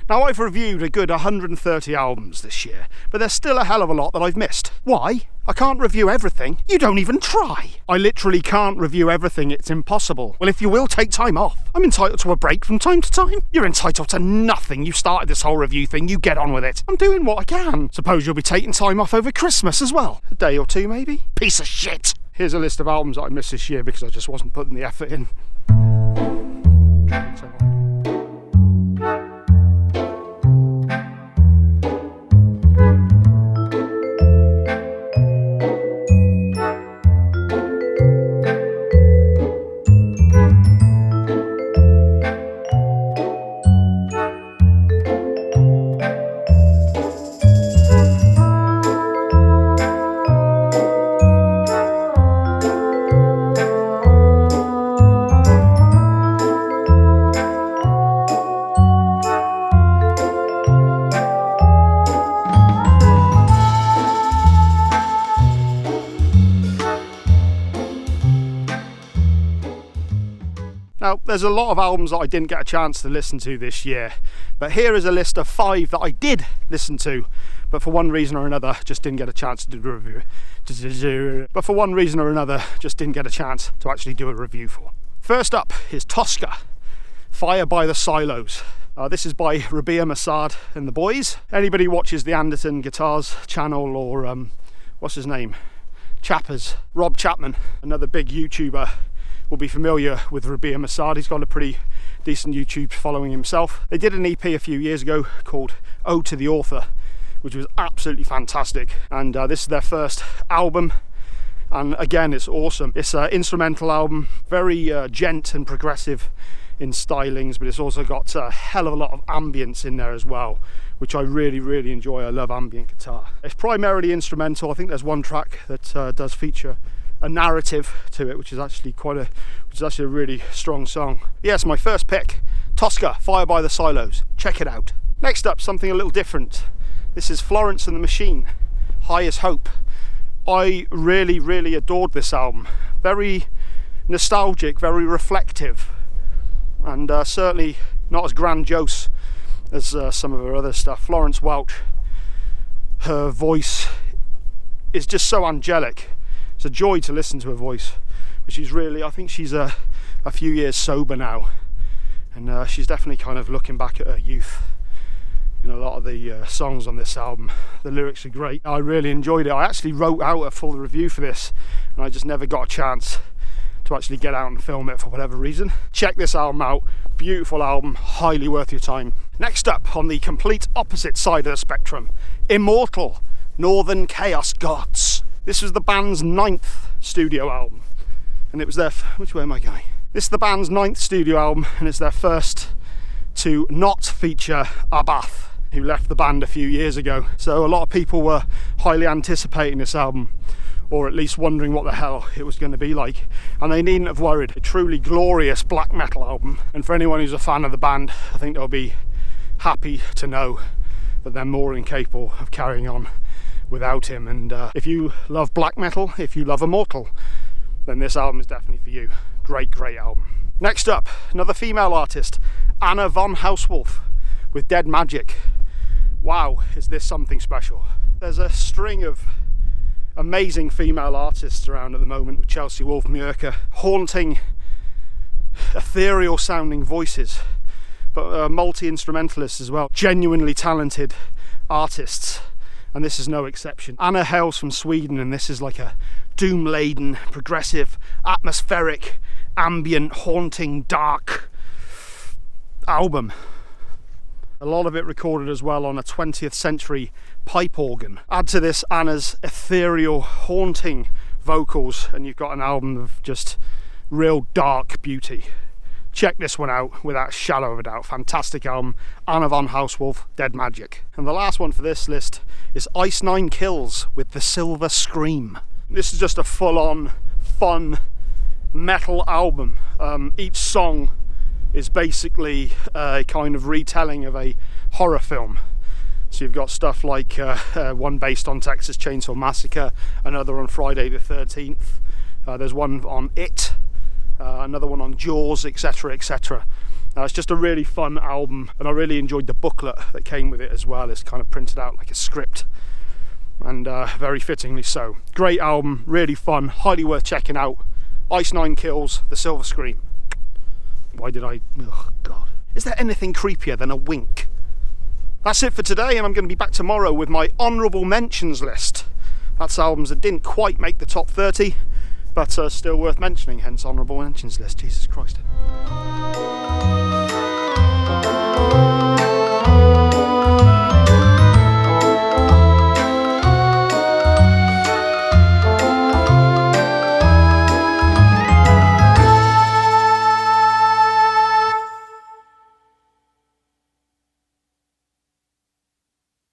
Now, I've reviewed a good 130 albums this year, but there's still a hell of a lot that I've missed. Why? I can't review everything. You don't even try. I literally can't review everything. It's impossible. Well, if you will take time off, I'm entitled to a break from time to time. You're entitled to nothing. You started this whole review thing. You get on with it. I'm doing what I can. Suppose you'll be taking time off over Christmas as well. A day or two, maybe? Piece of shit. Here's a list of albums that I missed this year because I just wasn't putting the effort in. Now, there's a lot of albums that I didn't get a chance to listen to this year, but here is a list of 5 that I did listen to, but for one reason or another just didn't get a chance to do a review. But for one reason or another just didn't get a chance to actually do a review for. First up is Tosca, Fire by the Silos. This is by Rabia Masad and the boys. Anybody who watches the Anderton Guitars channel or what's his name? Chappers, Rob Chapman, another big YouTuber, will be familiar with Rabia Masad. He's got a pretty decent YouTube following himself. They did an EP a few years ago called Ode to the Author, which was absolutely fantastic, and this is their first album, and again it's awesome. It's an instrumental album, very gent and progressive in stylings, but it's also got a hell of a lot of ambience in there as well, which I really enjoy. I love ambient guitar. It's primarily instrumental. I think there's one track that does feature a narrative to it, which is actually a really strong song. Yes, my first pick, Tosca, Fire by the Silos. Check it out. Next up, something a little different. This is Florence and the Machine, High as Hope. I really adored this album. Very nostalgic, very reflective, and certainly not as grandiose as some of her other stuff. Florence Welch, her voice is just so angelic. It's a joy to listen to her voice, but she's really, I think she's a few years sober now, and she's definitely kind of looking back at her youth in a lot of the songs on this album. The lyrics are great. I really enjoyed it. I actually wrote out a full review for this, and I just never got a chance to actually get out and film it for whatever reason. Check this album out. Beautiful album, highly worth your time. Next up, on the complete opposite side of the spectrum, Immortal, Northern Chaos Gods. This was the band's 9th studio album, and it was their, which way am I going? This is the band's 9th studio album, and it's their first to not feature Abath, who left the band a few years ago. So a lot of people were highly anticipating this album, or at least wondering what the hell it was going to be like, and they needn't have worried. A truly glorious black metal album, and for anyone who's a fan of the band, I think they'll be happy to know that they're more than capable of carrying on without him. And if you love black metal, if you love Immortal, then this album is definitely for you. Great album. Next up, another female artist, Anna von Hauswolf with Dead Magic. Wow, is this something special. There's a string of amazing female artists around at the moment, with Chelsea Wolfe Mjörka, haunting, ethereal sounding voices, but multi-instrumentalists as well, genuinely talented artists, and this is no exception. Anna hails from Sweden, and this is like a doom-laden, progressive, atmospheric, ambient, haunting, dark album. A lot of it recorded as well on a 20th century pipe organ. Add to this Anna's ethereal, haunting vocals, and you've got an album of just real dark beauty. Check this one out without a shadow of a doubt. Fantastic album, Anna von Hauswolf, Dead Magic. And the last one for this list is Ice Nine Kills with The Silver Scream. This is just a full-on, fun metal album. Each song is basically a kind of retelling of a horror film. So you've got stuff like one based on Texas Chainsaw Massacre, another on Friday the 13th, there's one on It, another one on Jaws, etc. It's just a really fun album, and I really enjoyed the booklet that came with it as well. It's kind of printed out like a script, and very fittingly so. Great album, really fun, highly worth checking out. Ice Nine Kills, The Silver Scream. Why did I... oh God. Is there anything creepier than a wink? That's it for today, and I'm going to be back tomorrow with my honourable mentions list. That's albums that didn't quite make the top 30, but still worth mentioning, hence honourable mentions list. Jesus Christ.